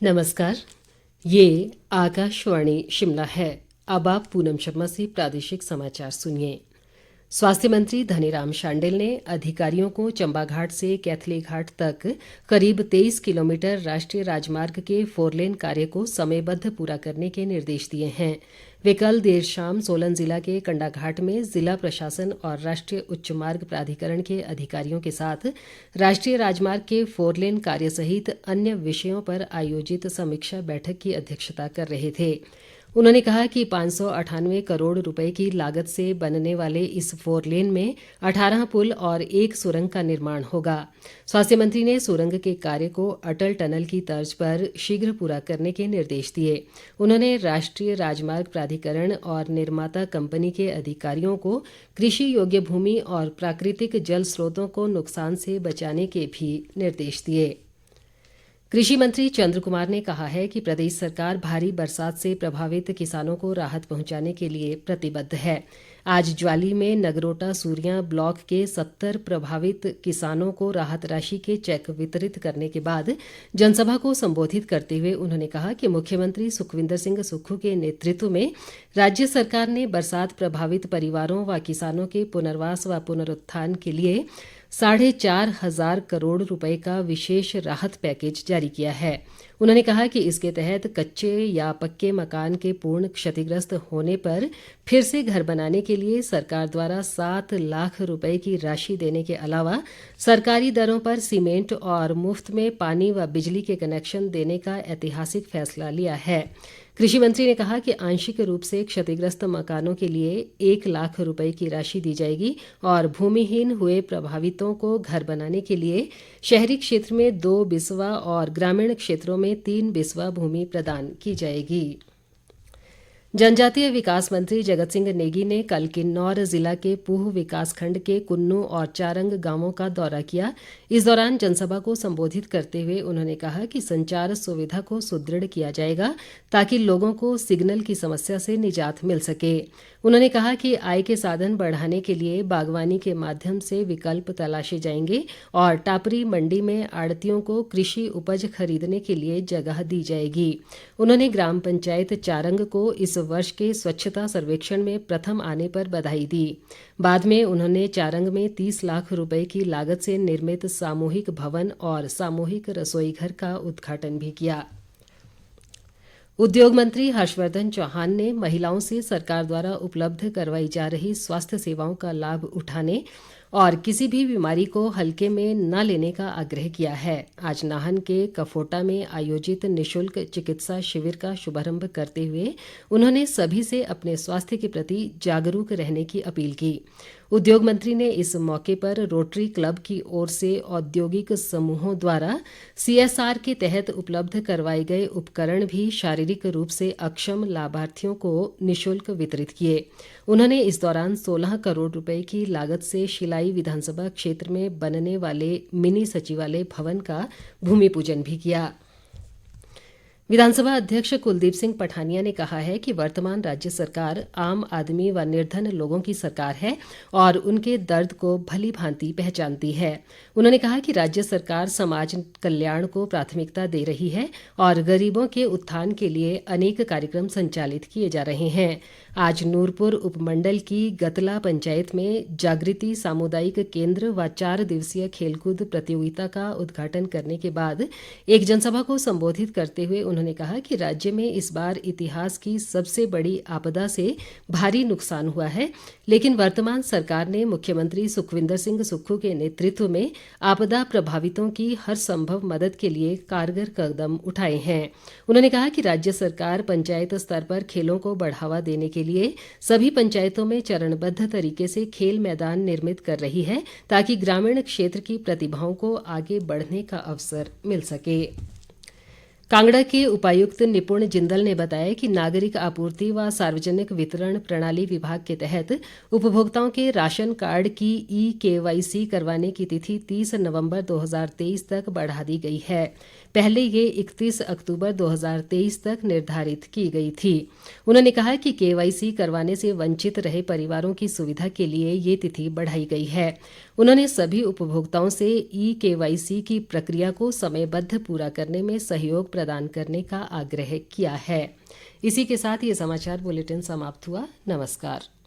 नमस्कार। ये आकाशवाणी शिमला है। अब आप पूनम शर्मा से प्रादेशिक समाचार सुनिए। स्वास्थ्य मंत्री धनीराम शांडिल ने अधिकारियों को चंबाघाट से कैथलीघाट तक करीब 23 किलोमीटर राष्ट्रीय राजमार्ग के फोरलेन कार्य को समयबद्ध पूरा करने के निर्देश दिए हैं। वे कल देर शाम सोलन जिला के कंडाघाट में जिला प्रशासन और राष्ट्रीय उच्च मार्ग प्राधिकरण के अधिकारियों के साथ राष्ट्रीय राजमार्ग के फोरलेन कार्य सहित अन्य विषयों पर आयोजित समीक्षा बैठक की अध्यक्षता कर रहे थे। उन्होंने कहा कि 598 करोड़ रुपए की लागत से बनने वाले इस फोरलेन में 18 पुल और एक सुरंग का निर्माण होगा। स्वास्थ्य मंत्री ने सुरंग के कार्य को अटल टनल की तर्ज पर शीघ्र पूरा करने के निर्देश दिए। उन्होंने राष्ट्रीय राजमार्ग प्राधिकरण और निर्माता कंपनी के अधिकारियों को कृषि योग्य भूमि और प्राकृतिक जल स्रोतों को नुकसान से बचाने के भी निर्देश दिए। कृषि मंत्री चंद्र कुमार ने कहा है कि प्रदेश सरकार भारी बरसात से प्रभावित किसानों को राहत पहुंचाने के लिए प्रतिबद्ध है। आज ज्वाली में नगरोटा सूरियां ब्लॉक के 70 प्रभावित किसानों को राहत राशि के चेक वितरित करने के बाद जनसभा को संबोधित करते हुए उन्होंने कहा कि मुख्यमंत्री सुखविंदर सिंह सुक्खू के नेतृत्व में राज्य सरकार ने बरसात प्रभावित परिवारों व किसानों के पुनर्वास व पुनरुत्थान के लिए 4,500 करोड़ रुपए का विशेष राहत पैकेज जारी किया है। उन्होंने कहा कि इसके तहत कच्चे या पक्के मकान के पूर्ण क्षतिग्रस्त होने पर फिर से घर बनाने के लिए सरकार द्वारा 7 लाख रुपए की राशि देने के अलावा सरकारी दरों पर सीमेंट और मुफ्त में पानी व बिजली के कनेक्शन देने का ऐतिहासिक फैसला लिया है। कृषि मंत्री ने कहा कि आंशिक रूप से क्षतिग्रस्त मकानों के लिए 1 लाख रुपए की राशि दी जाएगी और भूमिहीन हुए प्रभावितों को घर बनाने के लिए शहरी क्षेत्र में 2 बिस्वा और ग्रामीण क्षेत्रों में 3 बिस्वा भूमि प्रदान की जाएगी। जनजातीय विकास मंत्री जगत सिंह नेगी ने कल किन्नौर जिला के पूह विकासखंड के कुन्नू और चारंग गांवों का दौरा किया। इस दौरान जनसभा को संबोधित करते हुए उन्होंने कहा कि संचार सुविधा को सुदृढ़ किया जाएगा ताकि लोगों को सिग्नल की समस्या से निजात मिल सके। उन्होंने कहा कि आय के साधन बढ़ाने के लिए बागवानी के माध्यम से विकल्प तलाशे जाएंगे और टापरी मंडी में आढ़तियों को कृषि उपज खरीदने के लिए जगह दी जाएगी। उन्होंने ग्राम पंचायत चारंग को इस वर्ष के स्वच्छता सर्वेक्षण में प्रथम आने पर बधाई दी। बाद में उन्होंने चारंग में 30 लाख रुपए की लागत से निर्मित सामूहिक भवन और सामूहिक रसोई घर का उद्घाटन भी किया। उद्योग मंत्री हर्षवर्धन चौहान ने महिलाओं से सरकार द्वारा उपलब्ध करवाई जा रही स्वास्थ्य सेवाओं का लाभ उठाने और किसी भी बीमारी को हल्के में न लेने का आग्रह किया है। आज नाहन के कफोटा में आयोजित निशुल्क चिकित्सा शिविर का शुभारंभ करते हुए उन्होंने सभी से अपने स्वास्थ्य के प्रति जागरूक रहने की अपील की। उद्योग मंत्री ने इस मौके पर रोटरी क्लब की ओर से औद्योगिक समूहों द्वारा CSR के तहत उपलब्ध करवाए गए उपकरण भी शारीरिक रूप से अक्षम लाभार्थियों को निशुल्क वितरित किए। उन्होंने इस दौरान 16 करोड़ रुपए की लागत से शिलाई विधानसभा क्षेत्र में बनने वाले मिनी सचिवालय भवन का भूमि पूजन भी किया। विधानसभा अध्यक्ष कुलदीप सिंह पठानिया ने कहा है कि वर्तमान राज्य सरकार आम आदमी व निर्धन लोगों की सरकार है और उनके दर्द को भली भांति पहचानती है। उन्होंने कहा कि राज्य सरकार समाज कल्याण को प्राथमिकता दे रही है और गरीबों के उत्थान के लिए अनेक कार्यक्रम संचालित किए जा रहे हैं। आज नूरपुर उपमंडल की गतला पंचायत में जागृति सामुदायिक केंद्र व 4 दिवसीय खेलकूद प्रतियोगिता का उद्घाटन करने के बाद एक जनसभा को संबोधित करते हुए उन्होंने कहा कि राज्य में इस बार इतिहास की सबसे बड़ी आपदा से भारी नुकसान हुआ है, लेकिन वर्तमान सरकार ने मुख्यमंत्री सुखविंदर सिंह सुक्खू के नेतृत्व में आपदा प्रभावितों की हर संभव मदद के लिए कारगर कदम उठाए हैं। उन्होंने कहा कि राज्य सरकार पंचायत स्तर पर खेलों को बढ़ावा देने के लिए सभी पंचायतों में चरणबद्ध तरीके से खेल मैदान निर्मित कर रही है ताकि ग्रामीण क्षेत्र की प्रतिभाओं को आगे बढ़ने का अवसर मिल सके। कांगड़ा के उपायुक्त निपुण जिंदल ने बताया कि नागरिक आपूर्ति व सार्वजनिक वितरण प्रणाली विभाग के तहत उपभोक्ताओं के राशन कार्ड की EKYC करवाने की तिथि 30 नवंबर 2023 तक बढ़ा दी गई है। पहले ये 31 अक्टूबर 2023 तक निर्धारित की गई थी। उन्होंने कहा कि केवाईसी करवाने से वंचित रहे परिवारों की सुविधा के लिए ये तिथि बढ़ाई गई है। उन्होंने सभी उपभोक्ताओं से ई केवाईसी की प्रक्रिया को समयबद्ध पूरा करने में सहयोग प्रदान करने का आग्रह किया है। इसी के साथ ये समाचार बुलेटिन समाप्त हुआ। नमस्कार।